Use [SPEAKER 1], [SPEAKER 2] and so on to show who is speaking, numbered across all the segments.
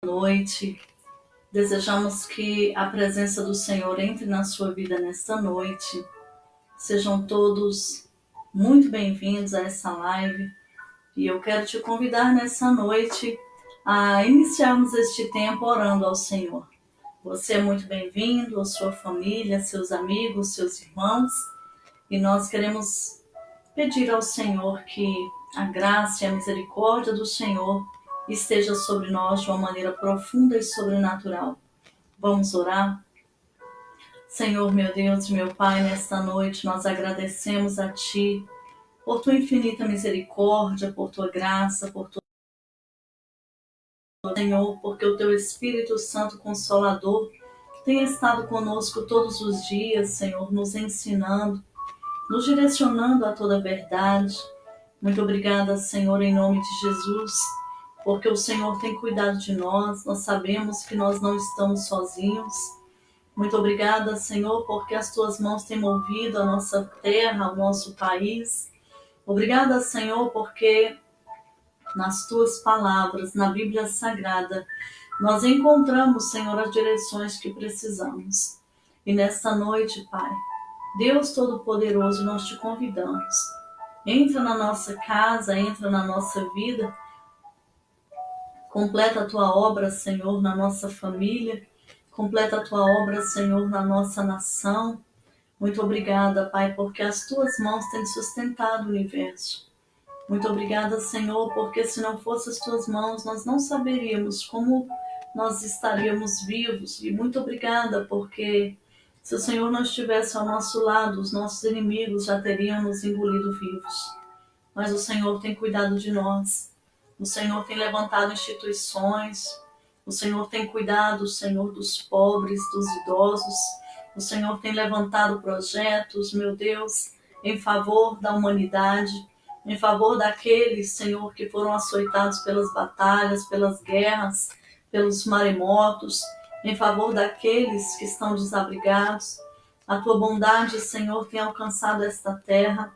[SPEAKER 1] Noite. Desejamos que a presença do Senhor entre na sua vida nesta noite. Sejam todos muito bem-vindos a essa live e eu quero te convidar nessa noite a iniciarmos este tempo orando ao Senhor. Você é muito bem-vindo, a sua família, seus amigos, seus irmãos, e nós queremos pedir ao Senhor que a graça e a misericórdia do Senhor esteja sobre nós de uma maneira profunda e sobrenatural. Vamos orar? Senhor, meu Deus e meu Pai, nesta noite nós agradecemos a Ti por Tua infinita misericórdia, por Tua graça, por Tua... Senhor, porque o Teu Espírito Santo Consolador tem estado conosco todos os dias, Senhor, nos ensinando, nos direcionando a toda a verdade. Muito obrigada, Senhor, em nome de Jesus, porque o Senhor tem cuidado de nós, nós sabemos que nós não estamos sozinhos. Muito obrigada, Senhor, porque as Tuas mãos têm movido a nossa terra, o nosso país. Obrigada, Senhor, porque nas Tuas palavras, na Bíblia Sagrada, nós encontramos, Senhor, as direções que precisamos. E nesta noite, Pai, Deus Todo-Poderoso, nós te convidamos. Entra na nossa casa, entra na nossa vida, completa a Tua obra, Senhor, na nossa família, completa a Tua obra, Senhor, na nossa nação. Muito obrigada, Pai, porque as Tuas mãos têm sustentado o universo. Muito obrigada, Senhor, porque se não fossem as Tuas mãos, nós não saberíamos como nós estaríamos vivos. E muito obrigada, porque se o Senhor não estivesse ao nosso lado, os nossos inimigos já teriam nos engolido vivos. Mas o Senhor tem cuidado de nós. O Senhor tem levantado instituições. O Senhor tem cuidado, Senhor, dos pobres, dos idosos. O Senhor tem levantado projetos, meu Deus, em favor da humanidade, em favor daqueles, Senhor, que foram açoitados pelas batalhas, pelas guerras, pelos maremotos, em favor daqueles que estão desabrigados. A Tua bondade, Senhor, tem alcançado esta terra.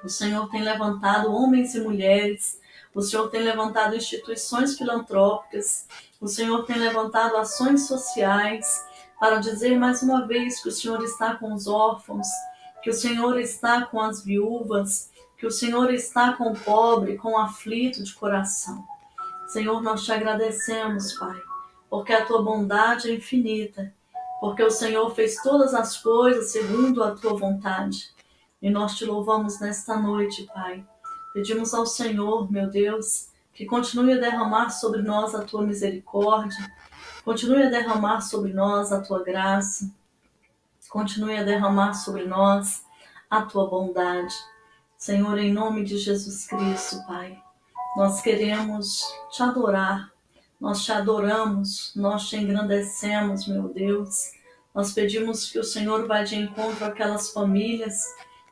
[SPEAKER 1] O Senhor tem levantado homens e mulheres. O Senhor tem levantado instituições filantrópicas. O Senhor tem levantado ações sociais para dizer mais uma vez que o Senhor está com os órfãos, que o Senhor está com as viúvas, que o Senhor está com o pobre, com o aflito de coração. Senhor, nós te agradecemos, Pai, porque a Tua bondade é infinita, porque o Senhor fez todas as coisas segundo a Tua vontade. E nós te louvamos nesta noite, Pai. Pedimos ao Senhor, meu Deus, que continue a derramar sobre nós a Tua misericórdia, continue a derramar sobre nós a Tua graça, continue a derramar sobre nós a Tua bondade. Senhor, em nome de Jesus Cristo, Pai, nós queremos te adorar, nós te adoramos, nós te engrandecemos, meu Deus. Nós pedimos que o Senhor vá de encontro àquelas famílias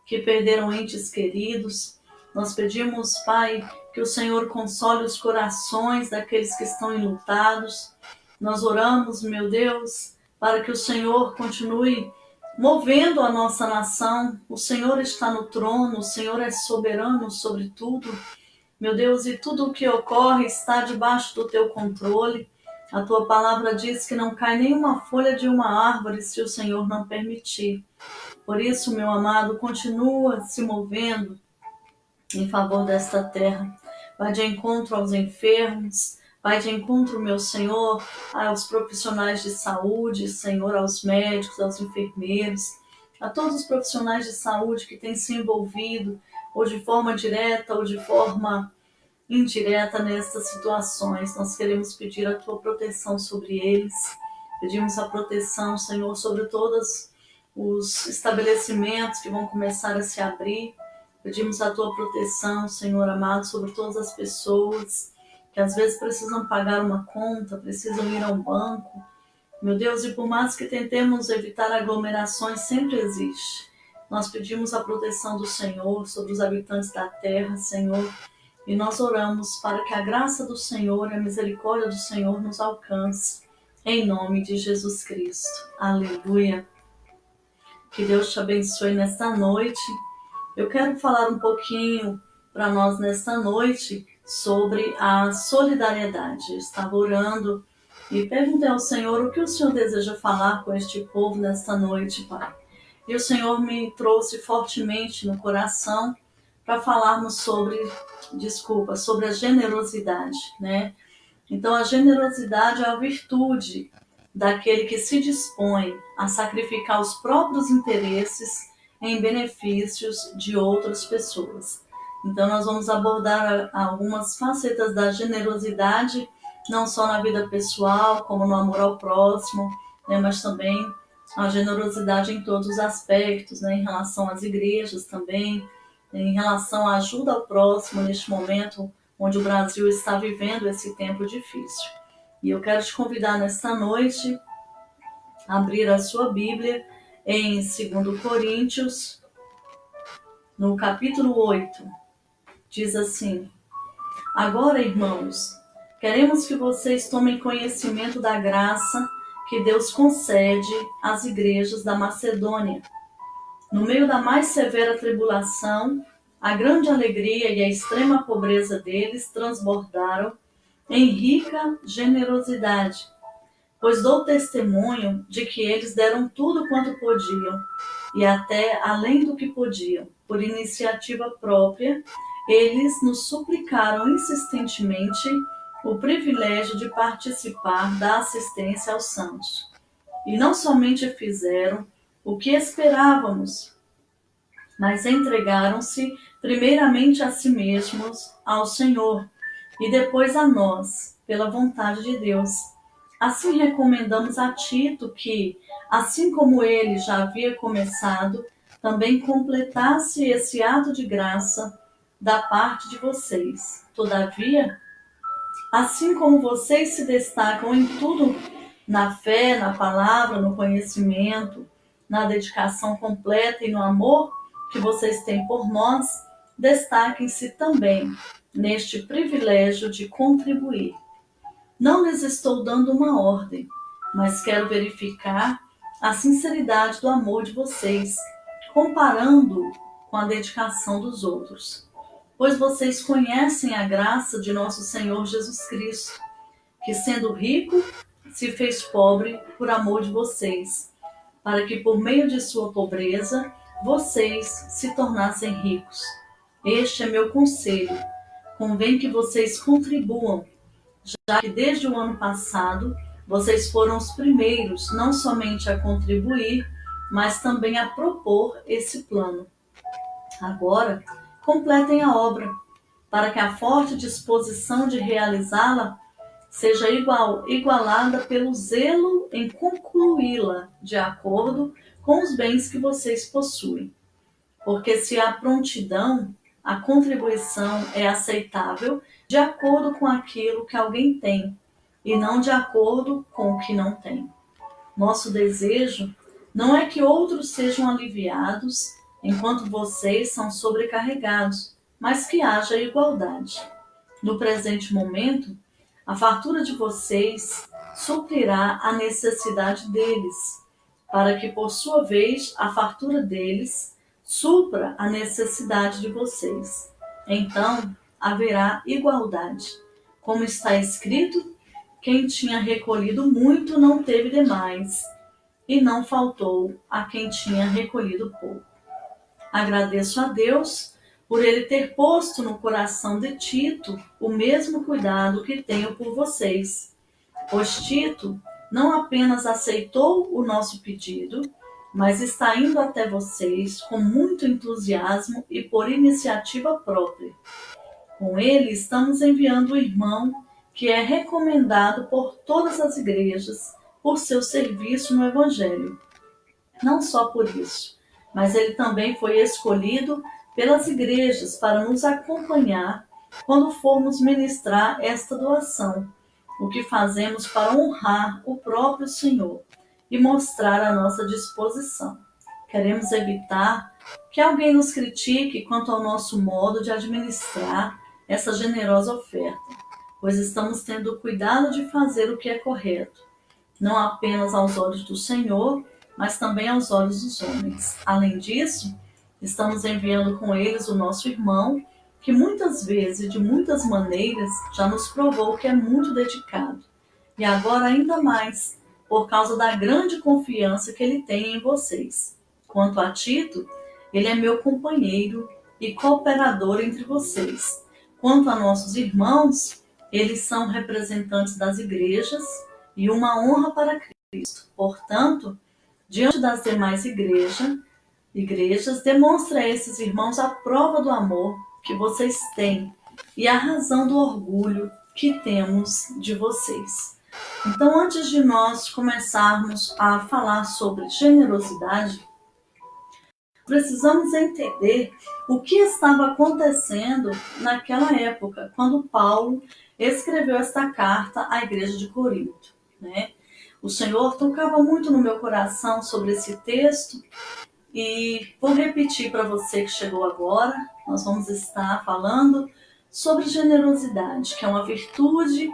[SPEAKER 1] que perderam entes queridos. Nós pedimos, Pai, que o Senhor console os corações daqueles que estão enlutados. Nós oramos, meu Deus, para que o Senhor continue movendo a nossa nação. O Senhor está no trono, o Senhor é soberano sobre tudo. Meu Deus, e tudo o que ocorre está debaixo do Teu controle. A Tua palavra diz que não cai nenhuma folha de uma árvore se o Senhor não permitir. Por isso, meu amado, continua se movendo em favor desta terra. Vai de encontro aos enfermos, vai de encontro, meu Senhor, aos profissionais de saúde, Senhor, aos médicos, aos enfermeiros, a todos os profissionais de saúde que têm se envolvido, ou de forma direta ou de forma indireta nestas situações. Nós queremos pedir a Tua proteção sobre eles. Pedimos a proteção, Senhor, sobre todos os estabelecimentos que vão começar a se abrir. Pedimos a Tua proteção, Senhor amado, sobre todas as pessoas que às vezes precisam pagar uma conta, precisam ir a um banco. Meu Deus, e por mais que tentemos evitar aglomerações, sempre existe. Nós pedimos a proteção do Senhor sobre os habitantes da terra, Senhor, e nós oramos para que a graça do Senhor e a misericórdia do Senhor nos alcance, em nome de Jesus Cristo. Aleluia. Que Deus te abençoe nesta noite. Eu quero falar um pouquinho para nós nesta noite sobre a solidariedade. Eu estava orando e perguntei ao Senhor o que o Senhor deseja falar com este povo nesta noite, Pai. E o Senhor me trouxe fortemente no coração para falarmos sobre a generosidade, né? Então, a generosidade é a virtude daquele que se dispõe a sacrificar os próprios interesses em benefícios de outras pessoas. Então, nós vamos abordar algumas facetas da generosidade, não só na vida pessoal, como no amor ao próximo, né, mas também a generosidade em todos os aspectos, né, em relação às igrejas também, em relação à ajuda ao próximo neste momento onde o Brasil está vivendo esse tempo difícil. E eu quero te convidar nesta noite a abrir a sua Bíblia em 2 Coríntios, no capítulo 8. Diz assim: Agora, irmãos, queremos que vocês tomem conhecimento da graça que Deus concede às igrejas da Macedônia. No meio da mais severa tribulação, a grande alegria e a extrema pobreza deles transbordaram em rica generosidade, pois dou testemunho de que eles deram tudo quanto podiam, e até além do que podiam. Por iniciativa própria, eles nos suplicaram insistentemente o privilégio de participar da assistência aos santos. E não somente fizeram o que esperávamos, mas entregaram-se primeiramente a si mesmos ao Senhor e depois a nós, pela vontade de Deus. Assim recomendamos a Tito que, assim como ele já havia começado, também completasse esse ato de graça da parte de vocês. Todavia, assim como vocês se destacam em tudo, na fé, na palavra, no conhecimento, na dedicação completa e no amor que vocês têm por nós, destaquem-se também neste privilégio de contribuir. Não lhes estou dando uma ordem, mas quero verificar a sinceridade do amor de vocês, comparando-o com a dedicação dos outros. Pois vocês conhecem a graça de nosso Senhor Jesus Cristo, que sendo rico, se fez pobre por amor de vocês, para que por meio de sua pobreza, vocês se tornassem ricos. Este é meu conselho. Convém que vocês contribuam, já que desde o ano passado vocês foram os primeiros não somente a contribuir, mas também a propor esse plano. Agora, completem a obra, para que a forte disposição de realizá-la seja igualada pelo zelo em concluí-la de acordo com os bens que vocês possuem. Porque se a prontidão, a contribuição é aceitável de acordo com aquilo que alguém tem, e não de acordo com o que não tem. Nosso desejo não é que outros sejam aliviados enquanto vocês são sobrecarregados, mas que haja igualdade. No presente momento, a fartura de vocês suprirá a necessidade deles, para que, por sua vez, a fartura deles supra a necessidade de vocês. Então, haverá igualdade. Como está escrito, quem tinha recolhido muito não teve demais, e não faltou a quem tinha recolhido pouco. Agradeço a Deus por ele ter posto no coração de Tito o mesmo cuidado que tenho por vocês. Pois Tito não apenas aceitou o nosso pedido, mas está indo até vocês com muito entusiasmo e por iniciativa própria. Com ele estamos enviando o irmão que é recomendado por todas as igrejas por seu serviço no Evangelho. Não só por isso, mas ele também foi escolhido pelas igrejas para nos acompanhar quando formos ministrar esta doação, o que fazemos para honrar o próprio Senhor e mostrar a nossa disposição. Queremos evitar que alguém nos critique quanto ao nosso modo de administrar essa generosa oferta, pois estamos tendo cuidado de fazer o que é correto, não apenas aos olhos do Senhor, mas também aos olhos dos homens. Além disso, estamos enviando com eles o nosso irmão, que muitas vezes e de muitas maneiras já nos provou que é muito dedicado. E agora ainda mais, por causa da grande confiança que ele tem em vocês. Quanto a Tito, ele é meu companheiro e cooperador entre vocês. Quanto a nossos irmãos, eles são representantes das igrejas e uma honra para Cristo. Portanto, diante das demais igrejas, demonstre a esses irmãos a prova do amor que vocês têm e a razão do orgulho que temos de vocês. Então, antes de nós começarmos a falar sobre generosidade, precisamos entender o que estava acontecendo naquela época, quando Paulo escreveu esta carta à igreja de Corinto, né? O Senhor tocava muito no meu coração sobre esse texto e vou repetir para você que chegou agora. Nós vamos estar falando sobre generosidade, que é uma virtude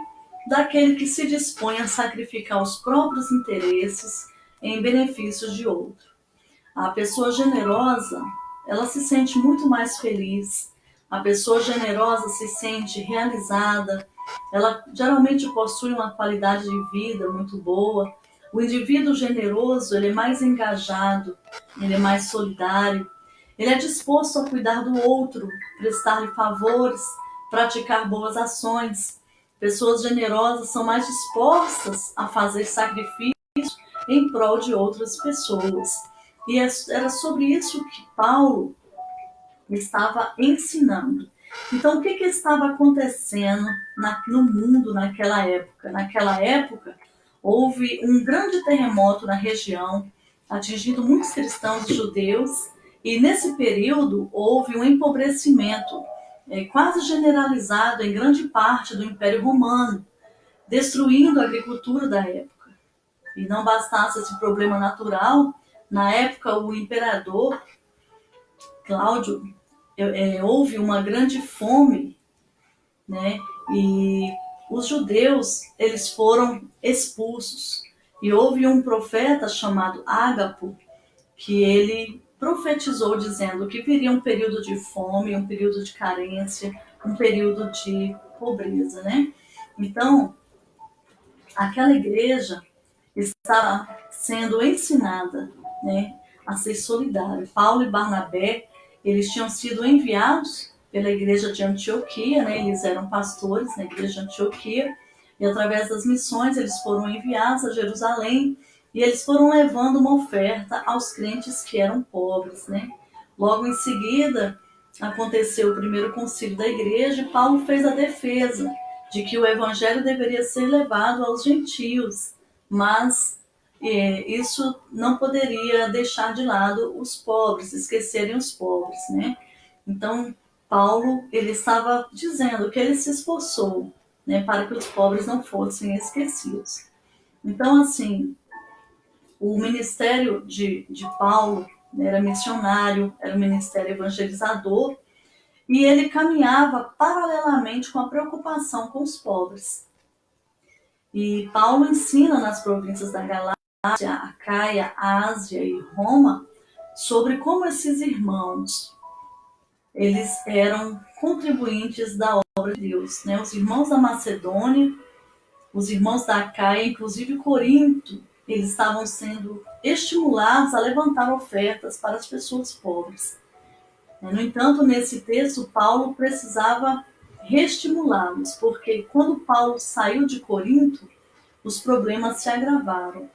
[SPEAKER 1] daquele que se dispõe a sacrificar os próprios interesses em benefício de outro. A pessoa generosa, ela se sente muito mais feliz. A pessoa generosa se sente realizada. Ela geralmente possui uma qualidade de vida muito boa. O indivíduo generoso, ele é mais engajado, ele é mais solidário. Ele é disposto a cuidar do outro, prestar-lhe favores, praticar boas ações. Pessoas generosas são mais dispostas a fazer sacrifícios em prol de outras pessoas. E era sobre isso que Paulo estava ensinando. Então, o que estava acontecendo no mundo naquela época? Naquela época, houve um grande terremoto na região, atingindo muitos cristãos e judeus, e nesse período houve um empobrecimento quase generalizado em grande parte do Império Romano, destruindo a agricultura da época. E não bastasse esse problema natural, na época o imperador Cláudio, houve uma grande fome, né? E os judeus, eles foram expulsos. E houve um profeta chamado Ágapo, que ele profetizou dizendo que viria um período de fome, um período de carência, um período de pobreza, né? Então, aquela igreja estava sendo ensinada, né, a ser solidária. Paulo e Barnabé, eles tinham sido enviados pela igreja de Antioquia, né, eles eram pastores na igreja de Antioquia, e através das missões eles foram enviados a Jerusalém, e eles foram levando uma oferta aos crentes que eram pobres, né. Logo em seguida, aconteceu o primeiro concílio da igreja, e Paulo fez a defesa de que o evangelho deveria ser levado aos gentios, mas isso não poderia deixar de lado os pobres, esquecerem os pobres, né? Então, Paulo, ele estava dizendo que ele se esforçou, né, para que os pobres não fossem esquecidos. Então, assim, o ministério de Paulo, né, era missionário, era um ministério evangelizador, e ele caminhava paralelamente com a preocupação com os pobres. E Paulo ensina nas províncias da Galácia, Acaia, Ásia e Roma sobre como esses irmãos, eles eram contribuintes da obra de Deus, né? Os irmãos da Macedônia, os irmãos da Acaia, inclusive Corinto, eles estavam sendo estimulados a levantar ofertas para as pessoas pobres. No entanto, nesse texto, Paulo precisava reestimulá-los, porque quando Paulo saiu de Corinto, os problemas se agravaram.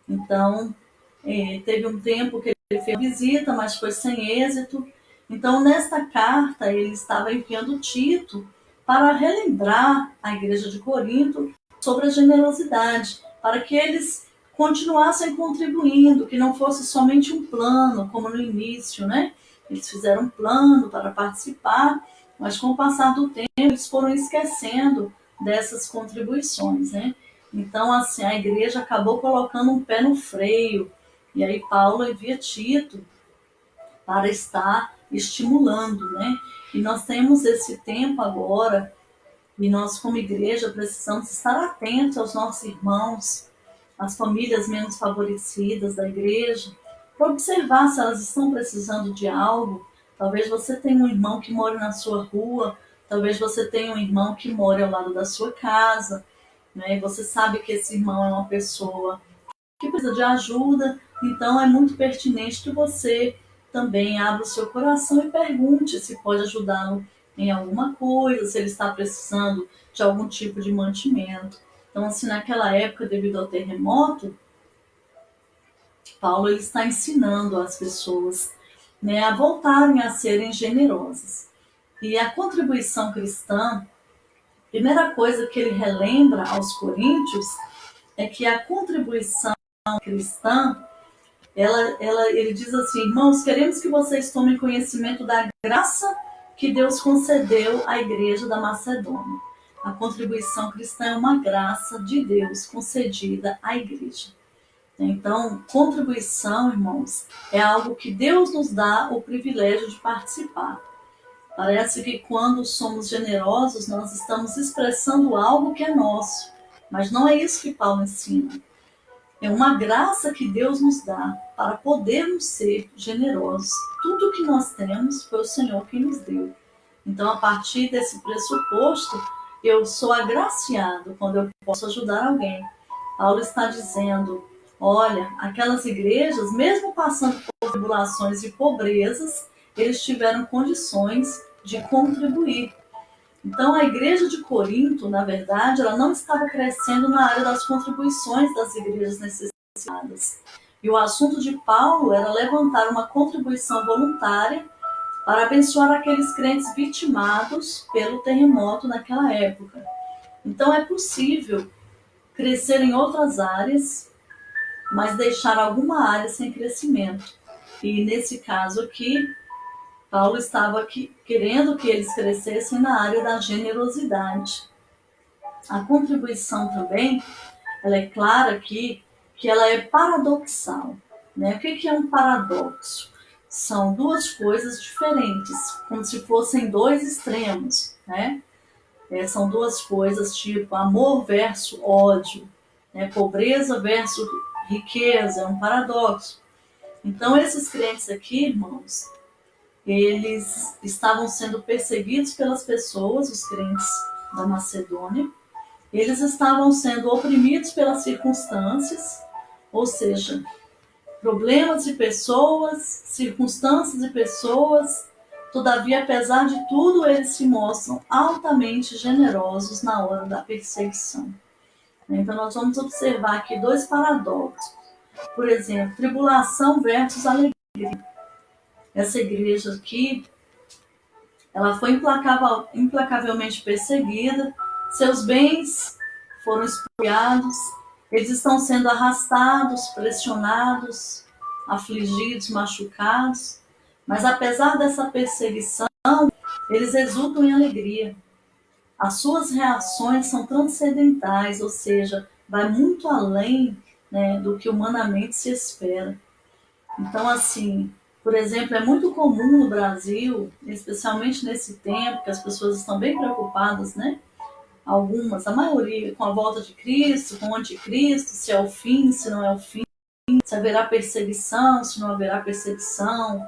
[SPEAKER 1] Então, teve um tempo que ele fez visita, mas foi sem êxito. Então, nesta carta, ele estava enviando Tito para relembrar a igreja de Corinto sobre a generosidade, para que eles continuassem contribuindo, que não fosse somente um plano, como no início, né? Eles fizeram um plano para participar, mas com o passar do tempo, eles foram esquecendo dessas contribuições, né? Então, assim, a igreja acabou colocando um pé no freio. E aí Paulo envia Tito para estar estimulando, né? E nós temos esse tempo agora, e nós como igreja precisamos estar atentos aos nossos irmãos, às famílias menos favorecidas da igreja, para observar se elas estão precisando de algo, Talvez você tenha um irmão que mora na sua rua, talvez você tenha um irmão que mora ao lado da sua casa, né? E você sabe que esse irmão é uma pessoa que precisa de ajuda, então é muito pertinente que você também abra o seu coração e pergunte se pode ajudá-lo em alguma coisa, se ele está precisando de algum tipo de mantimento. Então, assim, naquela época, devido ao terremoto, Paulo ele está ensinando as pessoas, né, a voltarem a serem generosas. E a contribuição cristã, a primeira coisa que ele relembra aos coríntios é que a contribuição cristã, ele diz assim: irmãos, queremos que vocês tomem conhecimento da graça que Deus concedeu à igreja da Macedônia. A contribuição cristã é uma graça de Deus concedida à igreja. Então, contribuição, irmãos, é algo que Deus nos dá o privilégio de participar. Parece que quando somos generosos, nós estamos expressando algo que é nosso. Mas não é isso que Paulo ensina. É uma graça que Deus nos dá para podermos ser generosos. Tudo que nós temos foi o Senhor que nos deu. Então, a partir desse pressuposto, eu sou agraciado quando eu posso ajudar alguém. Paulo está dizendo: olha, aquelas igrejas, mesmo passando por tribulações e pobrezas, eles tiveram condições de contribuir. Então, a igreja de Corinto, na verdade, ela não estava crescendo na área das contribuições das igrejas necessitadas. E o assunto de Paulo era levantar uma contribuição voluntária para abençoar aqueles crentes vitimados pelo terremoto naquela época. Então, é possível crescer em outras áreas, mas deixar alguma área sem crescimento. E nesse caso aqui, Paulo estava querendo que eles crescessem na área da generosidade. A contribuição também, ela é clara aqui que ela é paradoxal. Né? O que é um paradoxo? São duas coisas diferentes, como se fossem dois extremos. Né? São duas coisas tipo amor versus ódio, né? Pobreza versus riqueza, é um paradoxo. Então, esses crentes aqui, irmãos, eles estavam sendo perseguidos pelas pessoas, os crentes da Macedônia. Eles estavam sendo oprimidos pelas circunstâncias, ou seja, problemas de pessoas, circunstâncias de pessoas. Todavia, apesar de tudo, eles se mostram altamente generosos na hora da perseguição. Então, nós vamos observar aqui dois paradoxos. Por exemplo, tribulação versus alegria. Essa igreja aqui, ela foi implacavelmente perseguida, seus bens foram expoliados, eles estão sendo arrastados, pressionados, afligidos, machucados, mas apesar dessa perseguição, eles exultam em alegria. As suas reações são transcendentais, ou seja, vai muito além, né, do que humanamente se espera. Então, assim, por exemplo, é muito comum no Brasil, especialmente nesse tempo, que as pessoas estão bem preocupadas, né? Algumas, a maioria, com a volta de Cristo, com o anticristo, se é o fim, se não é o fim, se haverá perseguição, se não haverá perseguição,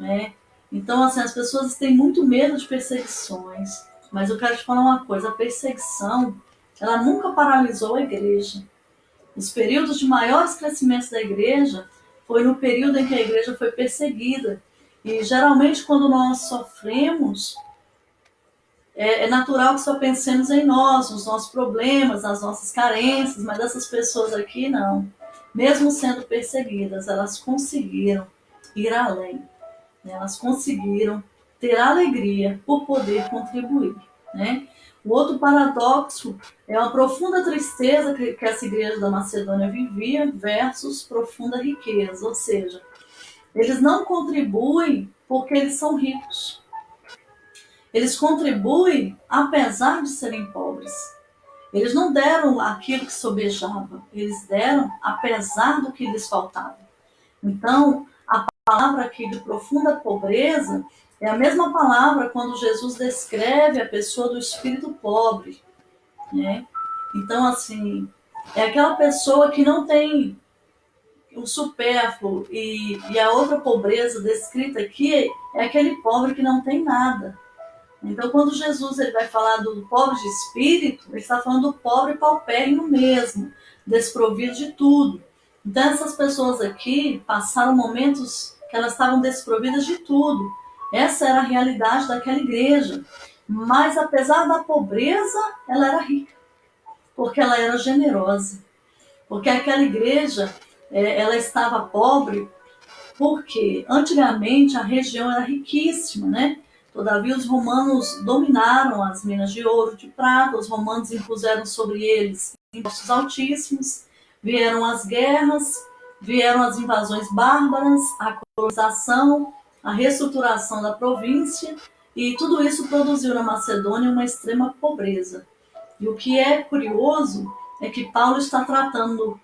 [SPEAKER 1] né? Então, assim, as pessoas têm muito medo de perseguições, mas eu quero te falar uma coisa: a perseguição, ela nunca paralisou a igreja. Os períodos de maiores crescimentos da igreja foi no período em que a igreja foi perseguida. E geralmente quando nós sofremos, é natural que só pensemos em nós, nos nossos problemas, nas nossas carências, mas essas pessoas aqui não. Mesmo sendo perseguidas, elas conseguiram ir além. Né? Elas conseguiram ter alegria por poder contribuir. Né? O outro paradoxo é uma profunda tristeza que essa igreja da Macedônia vivia versus profunda riqueza, ou seja, eles não contribuem porque eles são ricos. Eles contribuem apesar de serem pobres. Eles não deram aquilo que sobejava, eles deram apesar do que lhes faltava. Então, a palavra aqui de profunda pobreza é a mesma palavra quando Jesus descreve a pessoa do espírito pobre, né? Então, assim, é aquela pessoa que não tem o supérfluo, e a outra pobreza descrita aqui é aquele pobre que não tem nada. Então, quando Jesus ele vai falar do pobre de espírito, ele está falando do pobre paupérrimo mesmo, desprovido de tudo. Então, essas pessoas aqui passaram momentos que elas estavam desprovidas de tudo. Essa era a realidade daquela igreja. Mas, apesar da pobreza, ela era rica, porque ela era generosa. Porque aquela igreja, ela estava pobre porque antigamente a região era riquíssima, né? Todavia, os romanos dominaram as minas de ouro, de prata, os romanos impuseram sobre eles impostos altíssimos, vieram as guerras, vieram as invasões bárbaras, a colonização, a reestruturação da província, e tudo isso produziu na Macedônia uma extrema pobreza. E o que é curioso é que Paulo está tratando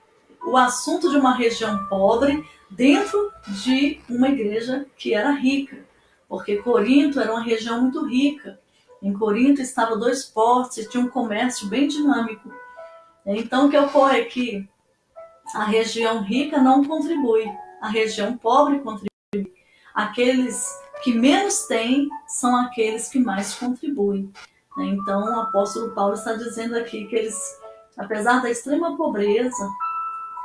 [SPEAKER 1] o assunto de uma região pobre dentro de uma igreja que era rica, porque Corinto era uma região muito rica. Em Corinto estavam 2 portos e tinha um comércio bem dinâmico. Então, o que ocorre é que a região rica não contribui, a região pobre contribui. Aqueles que menos têm são aqueles que mais contribuem. Então, o apóstolo Paulo está dizendo aqui que eles, apesar da extrema pobreza,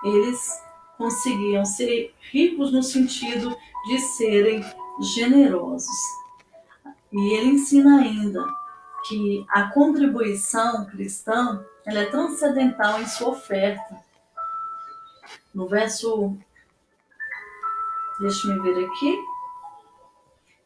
[SPEAKER 1] eles conseguiam ser ricos no sentido de serem generosos. E ele ensina ainda que a contribuição cristã ela é transcendental em sua oferta. No verso, deixa-me ver aqui,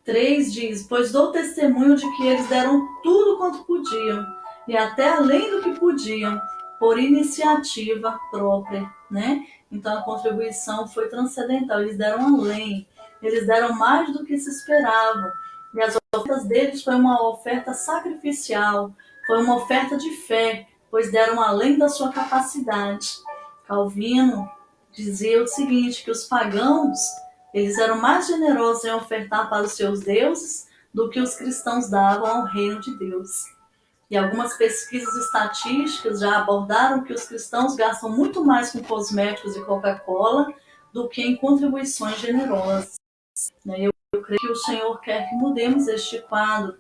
[SPEAKER 1] 3 diz: pois dou testemunho de que eles deram tudo quanto podiam, e até além do que podiam, por iniciativa própria, né? Então a contribuição foi transcendental, eles deram além, eles deram mais do que se esperava, e as ofertas deles foi uma oferta sacrificial, foi uma oferta de fé, pois deram além da sua capacidade. Calvino dizia o seguinte, que os pagãos eles eram mais generosos em ofertar para os seus deuses do que os cristãos davam ao reino de Deus. E algumas pesquisas estatísticas já abordaram que os cristãos gastam muito mais com cosméticos e Coca-Cola do que em contribuições generosas. Eu creio que o Senhor quer que mudemos este quadro.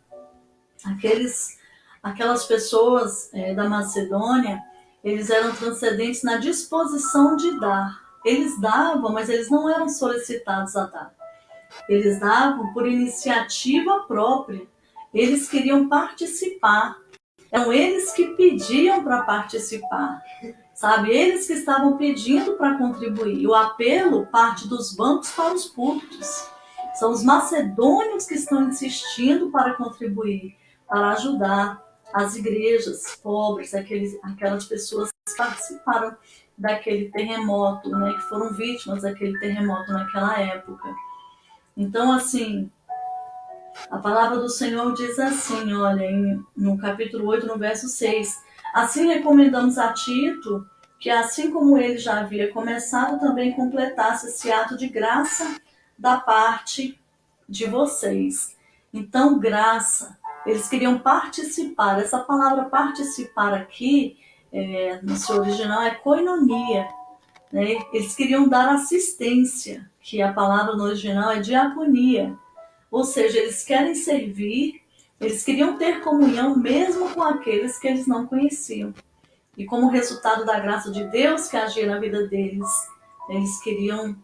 [SPEAKER 1] Aquelas pessoas da Macedônia, eles eram transcendentes na disposição de dar. Eles davam, mas eles não eram solicitados a dar. Eles davam por iniciativa própria. Eles queriam participar. Eram eles que pediam para participar. Sabe? Eles que estavam pedindo para contribuir. O apelo parte dos bancos para os púlpitos. São os macedônios que estão insistindo para contribuir, para ajudar as igrejas pobres, aquelas pessoas que participaram daquele terremoto, né, que foram vítimas daquele terremoto naquela época. Então, assim, a palavra do Senhor diz assim, olha, no capítulo 8, no verso 6, assim recomendamos a Tito, que assim como ele já havia começado, também completasse esse ato de graça da parte de vocês. Então, graça, eles queriam participar. Essa palavra participar aqui, no seu original, é koinonia. Né? Eles queriam dar assistência, que a palavra no original é diaconia. Ou seja, eles querem servir, eles queriam ter comunhão mesmo com aqueles que eles não conheciam. E como resultado da graça de Deus que agia na vida deles, eles queriam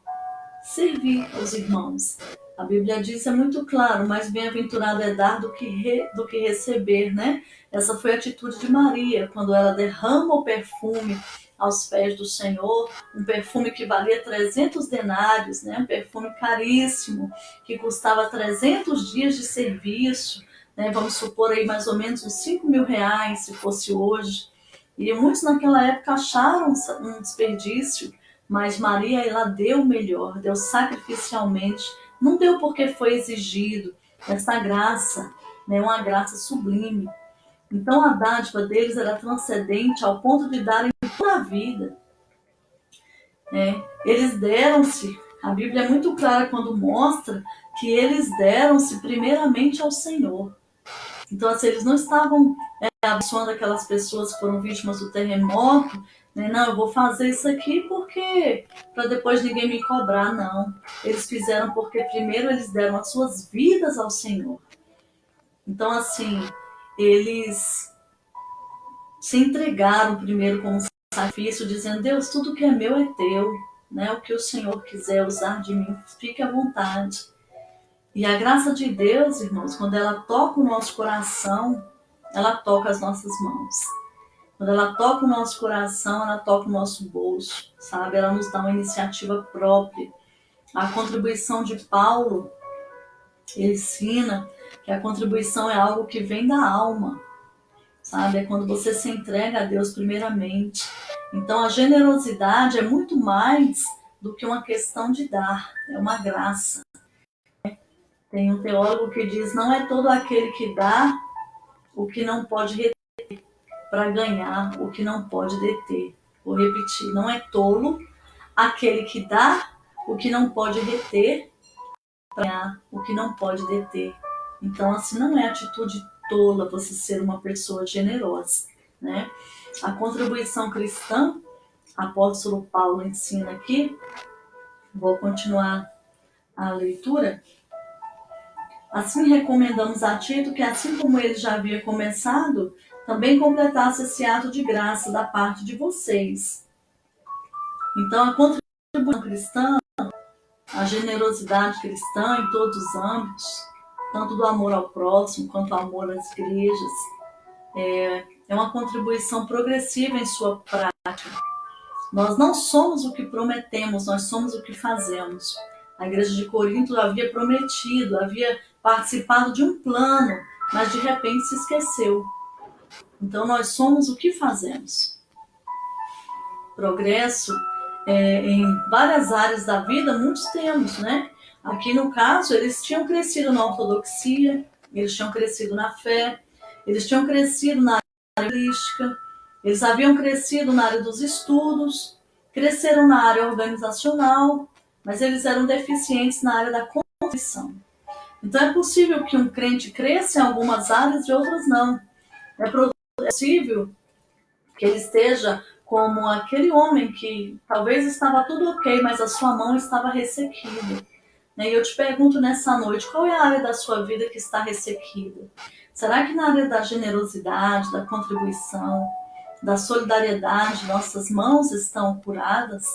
[SPEAKER 1] servir aos irmãos. A Bíblia diz, é muito claro, mais bem-aventurado é dar do que receber, né? Essa foi a atitude de Maria, quando ela derrama o perfume aos pés do Senhor, um perfume que valia 300 denários, né? Um perfume caríssimo, que custava 300 dias de serviço, né? Vamos supor aí mais ou menos uns 5 mil reais, se fosse hoje. E muitos naquela época acharam um desperdício, mas Maria, ela deu o melhor, deu sacrificialmente, não deu porque foi exigido, essa graça, né, uma graça sublime. Então a dádiva deles era transcendente ao ponto de darem toda a vida. Eles deram-se, a Bíblia é muito clara quando mostra que eles deram-se primeiramente ao Senhor. Então, assim, eles não estavam abençoando aquelas pessoas que foram vítimas do terremoto, né? Não, eu vou fazer isso aqui porque para depois ninguém me cobrar, não. Eles fizeram porque primeiro eles deram as suas vidas ao Senhor. Então, assim, eles se entregaram primeiro como sacrifício, dizendo: Deus, tudo que é meu é teu, né? O que o Senhor quiser usar de mim, fique à vontade. E a graça de Deus, irmãos, quando ela toca o nosso coração, ela toca as nossas mãos. Quando ela toca o nosso coração, ela toca o nosso bolso, sabe? Ela nos dá uma iniciativa própria. A contribuição de Paulo, ele ensina que a contribuição é algo que vem da alma, sabe? É quando você se entrega a Deus primeiramente. Então a generosidade é muito mais do que uma questão de dar, é uma graça. Tem um teólogo que diz: não é todo aquele que dá o que não pode reter para ganhar o que não pode deter. Vou repetir: não é tolo aquele que dá o que não pode reter para ganhar o que não pode deter. Então, assim, não é atitude tola você ser uma pessoa generosa, né? A contribuição cristã, apóstolo Paulo ensina aqui, vou continuar a leitura. Assim recomendamos a Tito que, assim como ele já havia começado, também completasse esse ato de graça da parte de vocês. Então, a contribuição cristã, a generosidade cristã em todos os âmbitos, tanto do amor ao próximo quanto do amor às igrejas, é uma contribuição progressiva em sua prática. Nós não somos o que prometemos, nós somos o que fazemos. A igreja de Corinto havia prometido, havia participado de um plano, mas de repente se esqueceu. Então nós somos o que fazemos. Progresso em várias áreas da vida, muitos temos, né? Aqui no caso, eles tinham crescido na ortodoxia, eles tinham crescido na fé, eles tinham crescido na área política, eles haviam crescido na área dos estudos, cresceram na área organizacional, mas eles eram deficientes na área da contribuição. Então é possível que um crente cresça em algumas áreas e outras não. É possível que ele esteja como aquele homem que talvez estava tudo ok, mas a sua mão estava ressequida. E eu te pergunto nessa noite, qual é a área da sua vida que está ressequida? Será que na área da generosidade, da contribuição, da solidariedade, nossas mãos estão curadas?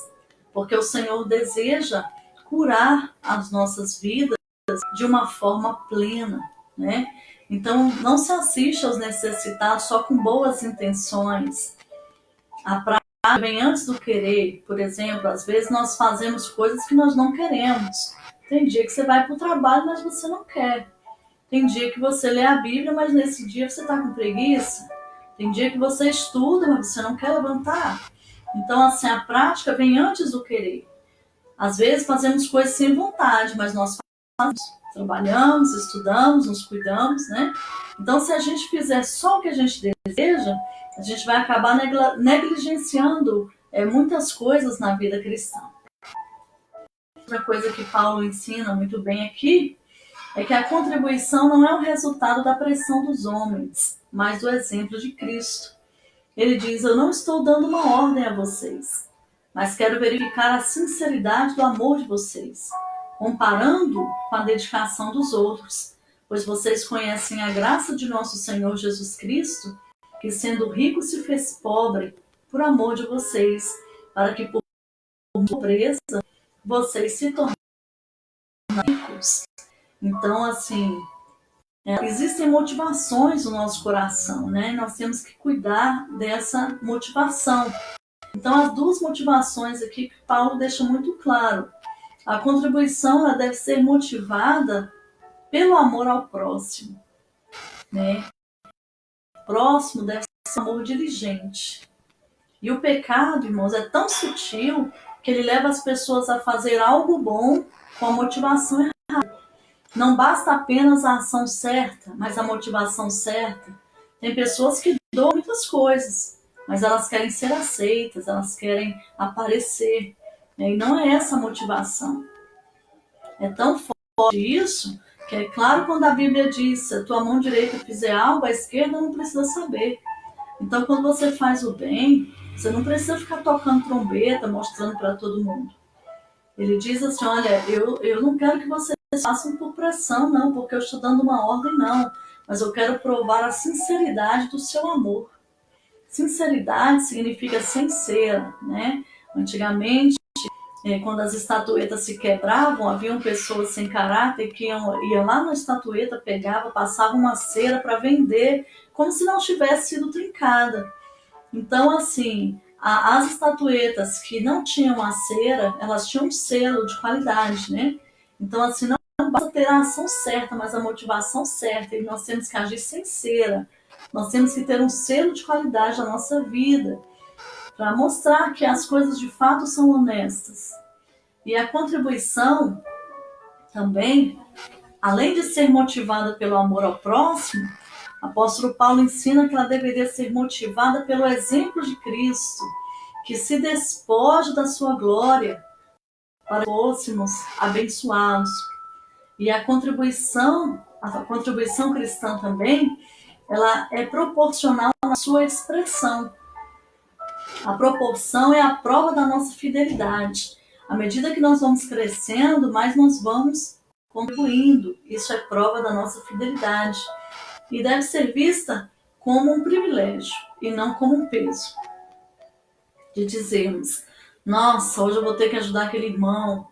[SPEAKER 1] Porque o Senhor deseja curar as nossas vidas de uma forma plena, né? Então, não se assiste aos necessitados só com boas intenções. A prática vem antes do querer. Por exemplo, às vezes nós fazemos coisas que nós não queremos. Tem dia que você vai para o trabalho, mas você não quer. Tem dia que você lê a Bíblia, mas nesse dia você está com preguiça. Tem dia que você estuda, mas você não quer levantar. Então, assim, a prática vem antes do querer. Às vezes fazemos coisas sem vontade, mas nós fazemos. Trabalhamos, estudamos, nos cuidamos, né? Então, se a gente fizer só o que a gente deseja, a gente vai acabar negligenciando muitas coisas na vida cristã. Outra coisa que Paulo ensina muito bem aqui é que a contribuição não é o resultado da pressão dos homens, mas do exemplo de Cristo. Ele diz: eu não estou dando uma ordem a vocês, mas quero verificar a sinceridade do amor de vocês, comparando com a dedicação dos outros, pois vocês conhecem a graça de nosso Senhor Jesus Cristo, que sendo rico se fez pobre por amor de vocês, para que por pobreza vocês se tornem ricos. Então, assim, existem motivações no nosso coração, né? Nós temos que cuidar dessa motivação. Então, as duas motivações aqui que Paulo deixa muito claro. A contribuição ela deve ser motivada pelo amor ao próximo, né? O próximo deve ser um amor diligente. E o pecado, irmãos, é tão sutil que ele leva as pessoas a fazer algo bom com a motivação errada. Não basta apenas a ação certa, mas a motivação certa. Tem pessoas que doam muitas coisas, mas elas querem ser aceitas, elas querem aparecer. E não é essa a motivação. É tão forte isso, que é claro quando a Bíblia diz: se a tua mão direita fizer algo, a esquerda não precisa saber. Então, quando você faz o bem, Você não precisa ficar tocando trombeta, mostrando para todo mundo. Ele diz assim, olha, eu não quero que vocês façam por pressão, não, porque eu estou dando uma ordem, não. Mas eu quero provar a sinceridade do seu amor. Sinceridade significa sem cera, né? Antigamente, quando as estatuetas se quebravam, haviam pessoas sem caráter que iam lá na estatueta, pegava, passava uma cera para vender, como se não tivesse sido trincada. Então, assim, as estatuetas que não tinham a cera, elas tinham um selo de qualidade, né? Então, assim, não basta ter a ação certa, mas a motivação certa. E nós temos que agir sem cera. Nós temos que ter um selo de qualidade na nossa vida, para mostrar que as coisas de fato são honestas. E a contribuição também, além de ser motivada pelo amor ao próximo, o apóstolo Paulo ensina que ela deveria ser motivada pelo exemplo de Cristo, que se despoja da sua glória para que fôssemos abençoados. E a contribuição cristã também, ela é proporcional na sua expressão. A proporção é a prova da nossa fidelidade. À medida que nós vamos crescendo, mais nós vamos contribuindo. Isso é prova da nossa fidelidade. E deve ser vista como um privilégio e não como um peso. De dizermos, nossa, hoje eu vou ter que ajudar aquele irmão.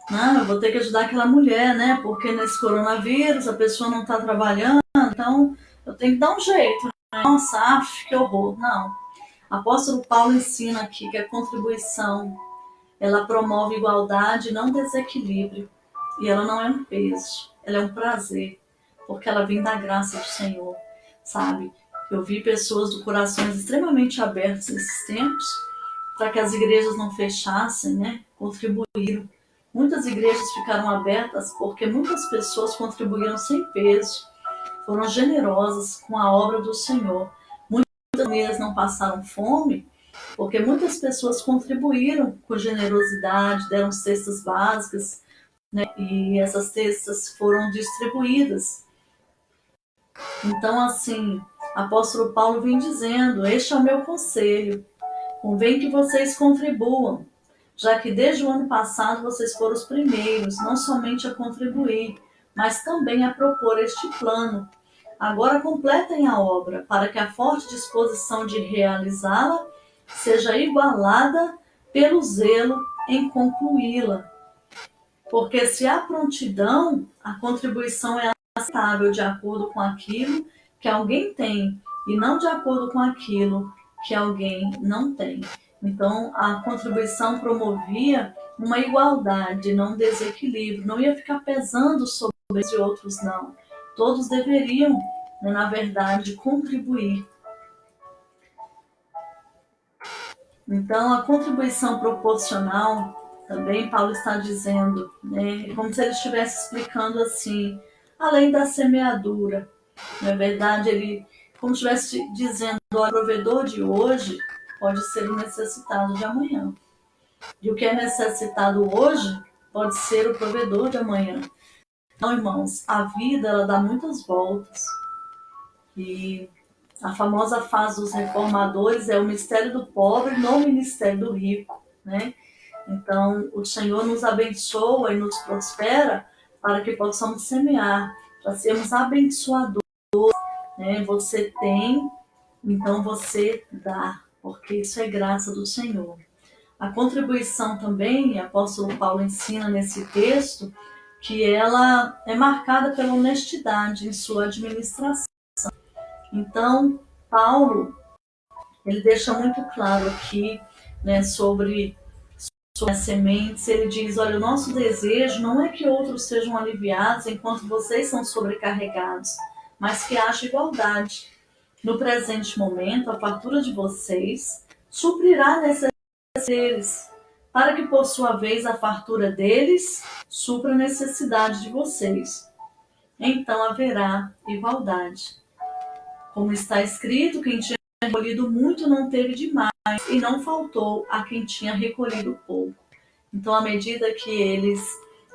[SPEAKER 1] Não, eu vou ter que ajudar aquela mulher, né? Porque nesse coronavírus a pessoa não está trabalhando, então eu tenho que dar um jeito. Né? Nossa, que horror. Não. Apóstolo Paulo ensina aqui que a contribuição, ela promove igualdade, não desequilíbrio. E ela não é um peso, ela é um prazer, porque ela vem da graça do Senhor, sabe? Eu vi pessoas do corações extremamente abertos nesses tempos, para que as igrejas não fechassem, né? Contribuíram. Muitas igrejas ficaram abertas porque muitas pessoas contribuíram sem peso, foram generosas com a obra do Senhor. Muitas famílias não passaram fome porque muitas pessoas contribuíram com generosidade, deram cestas básicas, né? E essas cestas foram distribuídas. Então, assim, apóstolo Paulo vem dizendo, este é o meu conselho, convém que vocês contribuam, já que desde o ano passado vocês foram os primeiros, não somente a contribuir, mas também a propor este plano. Agora completem a obra, para que a forte disposição de realizá-la seja igualada pelo zelo em concluí-la. Porque se há prontidão, a contribuição é aceitável de acordo com aquilo que alguém tem e não de acordo com aquilo que alguém não tem. Então, a contribuição promovia uma igualdade, não um desequilíbrio, não ia ficar pesando sobre os outros, não. Todos deveriam, né, na verdade, contribuir. Então, a contribuição proporcional, também Paulo está dizendo, né, como se ele estivesse explicando assim, além da semeadura. Na verdade, ele, como se estivesse dizendo, o provedor de hoje pode ser o necessitado de amanhã. E o que é necessitado hoje pode ser o provedor de amanhã. Então, irmãos, a vida ela dá muitas voltas. E a famosa fase dos reformadores é o mistério do pobre no ministério do rico, né? Então, o Senhor nos abençoa e nos prospera para que possamos semear, para sermos abençoadores, né? Você tem, então você dá, porque isso é graça do Senhor. A contribuição também, o apóstolo Paulo ensina nesse texto, que ela é marcada pela honestidade em sua administração. Então, Paulo, ele deixa muito claro aqui, né, sobre as sementes. Ele diz, olha, o nosso desejo não é que outros sejam aliviados enquanto vocês são sobrecarregados, mas que haja igualdade. No presente momento, a fartura de vocês suprirá a necessidade deles, para que, por sua vez, a fartura deles supra a necessidade de vocês. Então haverá igualdade. Como está escrito, quem tinha recolhido muito não teve demais, e não faltou a quem tinha recolhido pouco. Então, à medida que eles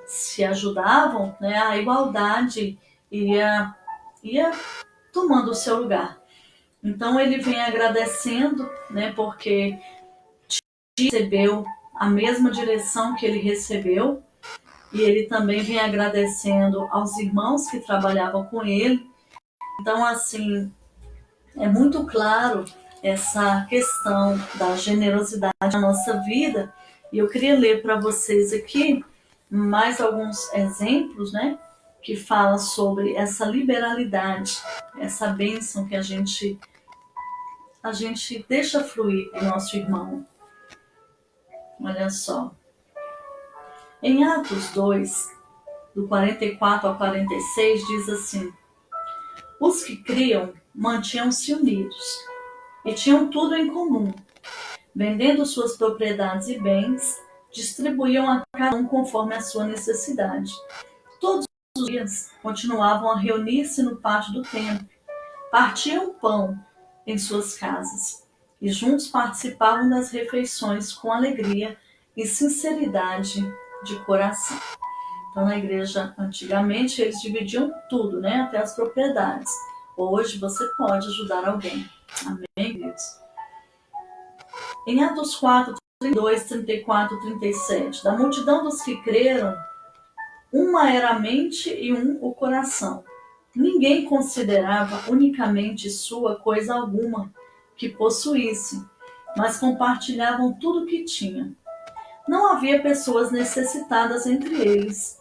[SPEAKER 1] se ajudavam, né, a igualdade ia tomando o seu lugar. Então ele vem agradecendo, né, porque recebeu a mesma direção que ele recebeu, e ele também vem agradecendo aos irmãos que trabalhavam com ele. Então, assim, é muito claro essa questão da generosidade na nossa vida. E eu queria ler para vocês aqui mais alguns exemplos, né, que falam sobre essa liberalidade, essa bênção que a gente deixa fluir para o nosso irmão. Olha só. Em Atos 2, do 44 ao 46, diz assim: os que criam mantinham-se unidos e tinham tudo em comum. Vendendo suas propriedades e bens, distribuíam a cada um conforme a sua necessidade. Todos os dias continuavam a reunir-se no pátio do templo, partiam pão em suas casas e juntos participavam das refeições com alegria e sinceridade de coração. Então, na igreja, antigamente, eles dividiam tudo, né? Até as propriedades. Hoje, você pode ajudar alguém. Amém, queridos? Em Atos 4, 32, 34, 37, da multidão dos que creram, uma era a mente e um o coração. Ninguém considerava unicamente sua coisa alguma que possuísse, mas compartilhavam tudo o que tinha. Não havia pessoas necessitadas entre eles,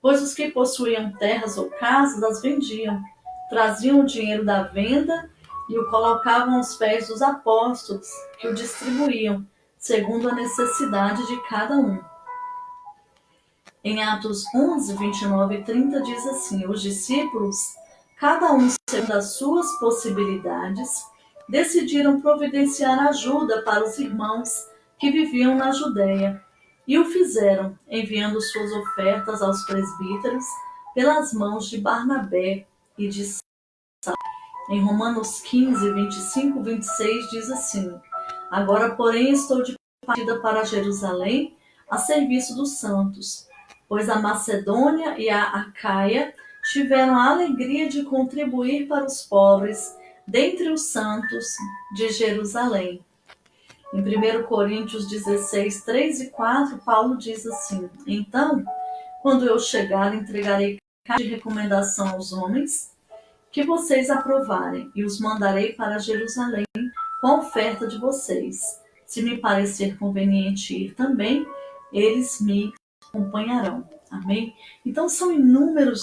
[SPEAKER 1] pois os que possuíam terras ou casas as vendiam, traziam o dinheiro da venda e o colocavam aos pés dos apóstolos, que o distribuíam, segundo a necessidade de cada um. Em Atos 11, 29 e 30 diz assim: os discípulos, cada um segundo as suas possibilidades, decidiram providenciar ajuda para os irmãos que viviam na Judéia, e o fizeram, enviando suas ofertas aos presbíteros pelas mãos de Barnabé e de Saulo. Em Romanos 15, 25 e 26 diz assim: agora, porém, estou de partida para Jerusalém a serviço dos santos, pois a Macedônia e a Acaia tiveram a alegria de contribuir para os pobres dentre os santos de Jerusalém. Em 1 Coríntios 16, 3 e 4, Paulo diz assim: então, quando eu chegar, entregarei carta de recomendação aos homens que vocês aprovarem, e os mandarei para Jerusalém com a oferta de vocês. Se me parecer conveniente ir também, eles me acompanharão. Amém? Então, são inúmeros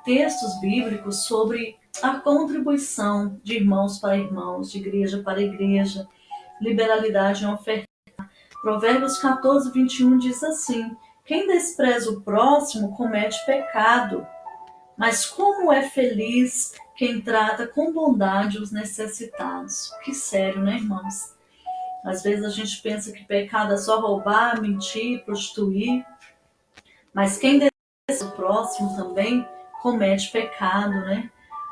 [SPEAKER 1] textos bíblicos sobre a contribuição de irmãos para irmãos, de igreja para igreja, liberalidade em oferta. Provérbios 14, 21 diz assim: quem despreza o próximo comete pecado, mas como é feliz quem trata com bondade os necessitados. Que sério, né, irmãos? Às vezes a gente pensa que pecado é só roubar, mentir, prostituir, mas quem despreza o próximo também comete pecado, né?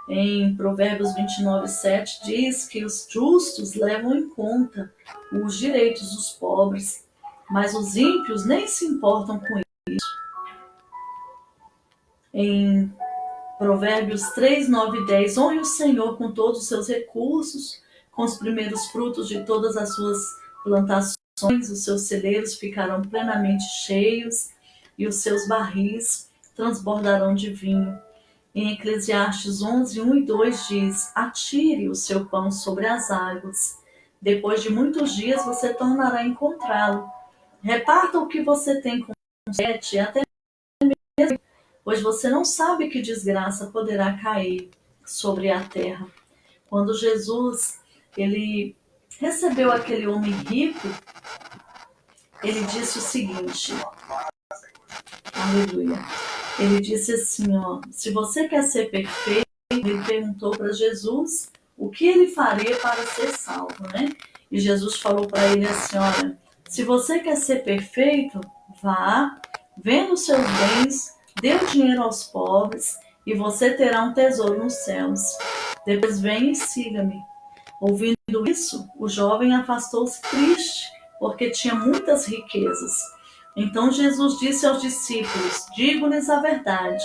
[SPEAKER 1] Em Provérbios 29, 7 diz que os justos levam em conta os direitos dos pobres, mas os ímpios nem se importam com isso. Em Provérbios 3, 9 e 10, honre o Senhor com todos os seus recursos, com os primeiros frutos de todas as suas plantações, os seus celeiros ficarão plenamente cheios e os seus barris transbordarão de vinho. Em Eclesiastes 11, 1 e 2 diz: atire o seu pão sobre as águas. Depois de muitos dias você tornará a encontrá-lo. Reparta o que você tem com sete, até mesmo, pois você não sabe que desgraça poderá cair sobre a terra. Quando Jesus ele recebeu aquele homem rico, ele disse o seguinte: aleluia. Ele disse assim, ó, se você quer ser perfeito, ele perguntou para Jesus o que ele faria para ser salvo, né? E Jesus falou para ele assim, olha, se você quer ser perfeito, vá, venda os seus bens, dê o dinheiro aos pobres e você terá um tesouro nos céus. Depois venha e siga-me. Ouvindo isso, o jovem afastou-se triste, porque tinha muitas riquezas. Então Jesus disse aos discípulos: digo-lhes a verdade,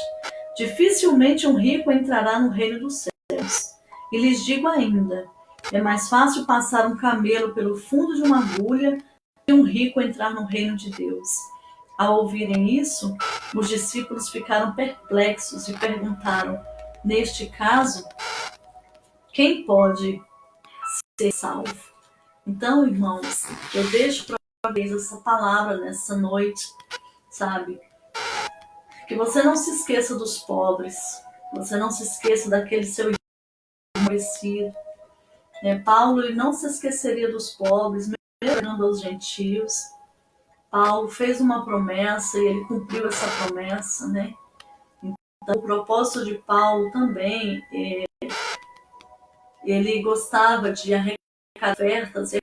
[SPEAKER 1] dificilmente um rico entrará no reino dos céus. E lhes digo ainda, É mais fácil passar um camelo pelo fundo de uma agulha que um rico entrar no reino de Deus. Ao ouvirem isso, os discípulos ficaram perplexos e perguntaram: neste caso, quem pode ser salvo? Então, irmãos, eu deixo para vocês essa palavra nessa noite, sabe? Que você não se esqueça dos pobres, você não se esqueça daquele seu irmão conhecido. Paulo ele não se esqueceria dos pobres, mesmo pregando aos gentios. Paulo fez uma promessa e ele cumpriu essa promessa, né? Então, o propósito de Paulo também, ele gostava de arrecadar ofertas, e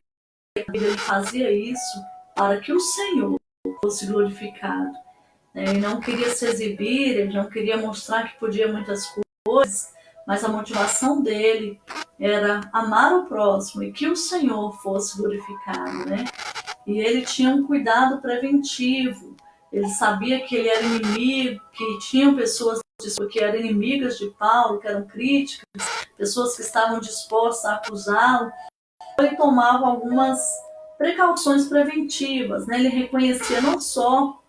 [SPEAKER 1] ele fazia isso para que o Senhor fosse glorificado. Ele não queria se exibir, ele não queria mostrar que podia muitas coisas, mas a motivação dele era amar o próximo e que o Senhor fosse glorificado, né? E ele tinha um cuidado preventivo. Ele sabia que ele era inimigo, que tinham pessoas que eram inimigas de Paulo, que eram críticas, pessoas que estavam dispostas a acusá-lo. Ele tomava algumas precauções preventivas, né? Ele reconhecia não só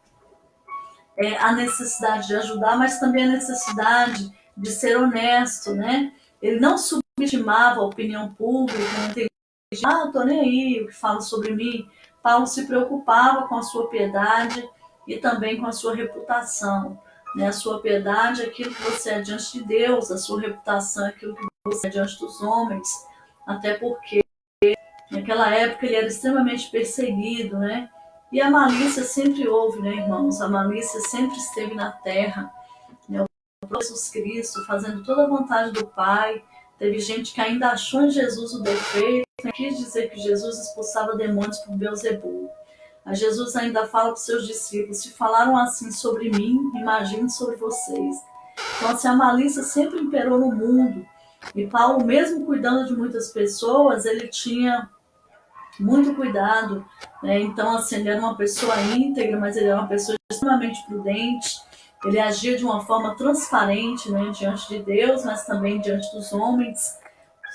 [SPEAKER 1] a necessidade de ajudar, mas também a necessidade de ser honesto, né? Ele não subestimava a opinião pública, não tô nem aí o que fala sobre mim. Paulo se preocupava com a sua piedade e também com a sua reputação. Né? A sua piedade é aquilo que você é diante de Deus, a sua reputação é aquilo que você é diante dos homens, até porque naquela época ele era extremamente perseguido, né? E a malícia sempre houve, né, irmãos? A malícia sempre esteve na terra. Né? O próprio Jesus Cristo fazendo toda a vontade do Pai. Teve gente que ainda achou em Jesus o defeito, quis dizer que Jesus expulsava demônios por Beelzebul. A Jesus ainda fala para os seus discípulos: se falaram assim sobre mim, imagine sobre vocês. Então, assim, a malícia sempre imperou no mundo. E Paulo, mesmo cuidando de muitas pessoas, ele tinha muito cuidado, né? Então, assim, ele era uma pessoa íntegra, mas ele era uma pessoa extremamente prudente. Ele agia de uma forma transparente, né, diante de Deus, mas também diante dos homens.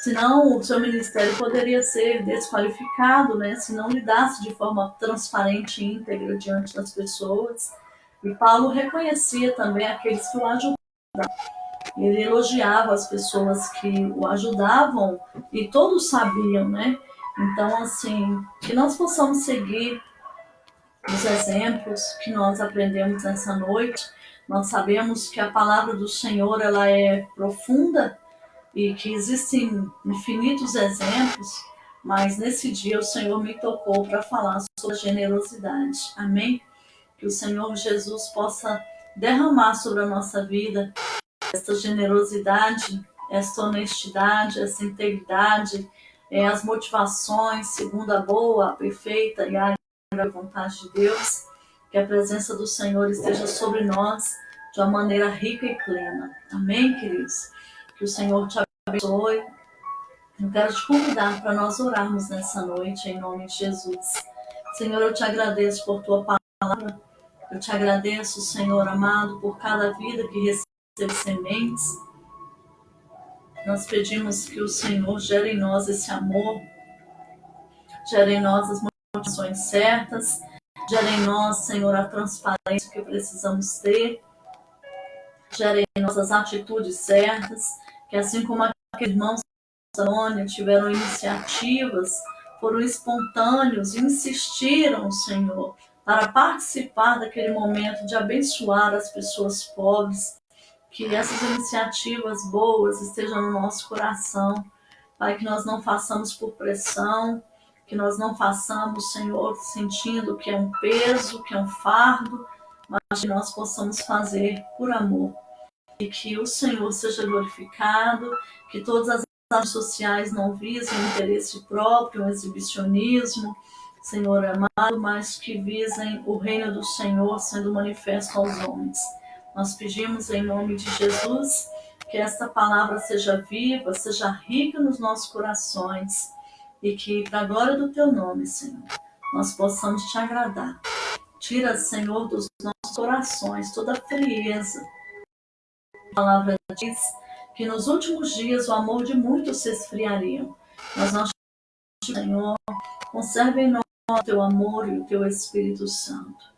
[SPEAKER 1] Senão, o seu ministério poderia ser desqualificado, né, se não lidasse de forma transparente e íntegra diante das pessoas. E Paulo reconhecia também aqueles que o ajudavam. Ele elogiava as pessoas que o ajudavam e todos sabiam, né? Então, assim, que nós possamos seguir os exemplos que nós aprendemos nessa noite. Nós sabemos que a palavra do Senhor ela é profunda e que existem infinitos exemplos, mas nesse dia o Senhor me tocou para falar sobre a generosidade. Amém? Que o Senhor Jesus possa derramar sobre a nossa vida esta generosidade, esta honestidade, essa integridade, as motivações segundo a boa, a perfeita e a vontade de Deus. Que a presença do Senhor esteja sobre nós de uma maneira rica e plena. Amém, queridos? Que o Senhor te abençoe. Eu quero te convidar para nós orarmos nessa noite, em nome de Jesus. Senhor, eu te agradeço por tua palavra. Eu te agradeço, Senhor amado, por cada vida que recebe sementes. Nós pedimos que o Senhor gere em nós esse amor, gere em nós as motivações certas, gere em nós, Senhor, a transparência que precisamos ter, gere em nós as atitudes certas, que assim como aqueles irmãos da Sônia tiveram iniciativas, foram espontâneos, insistiram, Senhor, para participar daquele momento de abençoar as pessoas pobres, que essas iniciativas boas estejam no nosso coração, Pai, que nós não façamos por pressão, que nós não façamos, Senhor, sentindo que é um peso, que é um fardo, mas que nós possamos fazer por amor. E que o Senhor seja glorificado, que todas as ações sociais não visem o interesse próprio, o exibicionismo, Senhor amado, mas que visem o reino do Senhor sendo manifesto aos homens. Nós pedimos em nome de Jesus que esta palavra seja viva, seja rica nos nossos corações e que, para a glória do teu nome, Senhor, nós possamos te agradar. Tira, Senhor, dos nossos corações toda a frieza. A palavra diz que nos últimos dias o amor de muitos se esfriaria, Mas nós, Senhor, conserve em nós o teu amor e o teu Espírito Santo.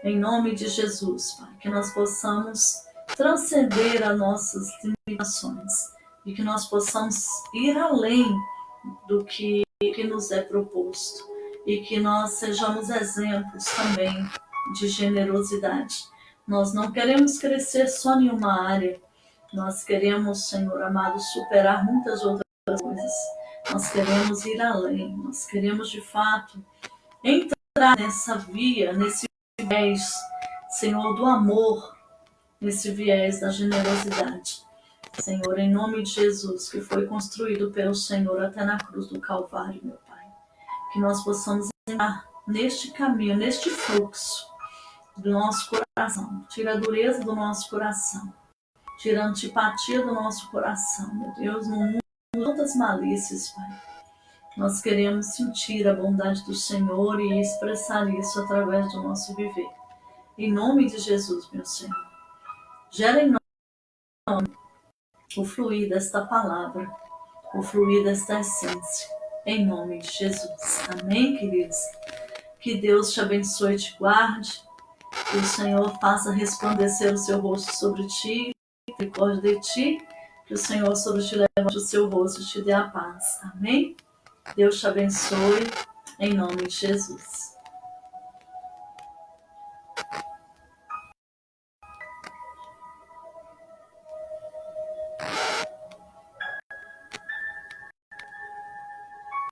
[SPEAKER 1] Em nome de Jesus, Pai, que nós possamos transcender as nossas limitações e que nós possamos ir além do que nos é proposto e que nós sejamos exemplos também de generosidade. Nós não queremos crescer só em uma área, nós queremos, Senhor amado, superar muitas outras coisas. Nós queremos ir além, nós queremos de fato entrar nessa via, nesse viés, Senhor, do amor, nesse viés da generosidade. Senhor, em nome de Jesus, que foi construído pelo Senhor até na cruz do Calvário, meu Pai. Que nós possamos entrar neste caminho, neste fluxo do nosso coração. Tira a dureza do nosso coração. Tira a antipatia do nosso coração, meu Deus, no mundo de tantas malícias, Pai. Nós queremos sentir a bondade do Senhor e expressar isso através do nosso viver. Em nome de Jesus, meu Senhor. Gera em nós o fluir desta palavra, o fluir desta essência. Em nome de Jesus. Amém, queridos? Que Deus te abençoe e te guarde. Que o Senhor faça resplandecer o seu rosto sobre ti, misericórdia de ti. Que o Senhor sobre ti levante o seu rosto e te dê a paz. Amém? Deus te abençoe. Em nome de Jesus.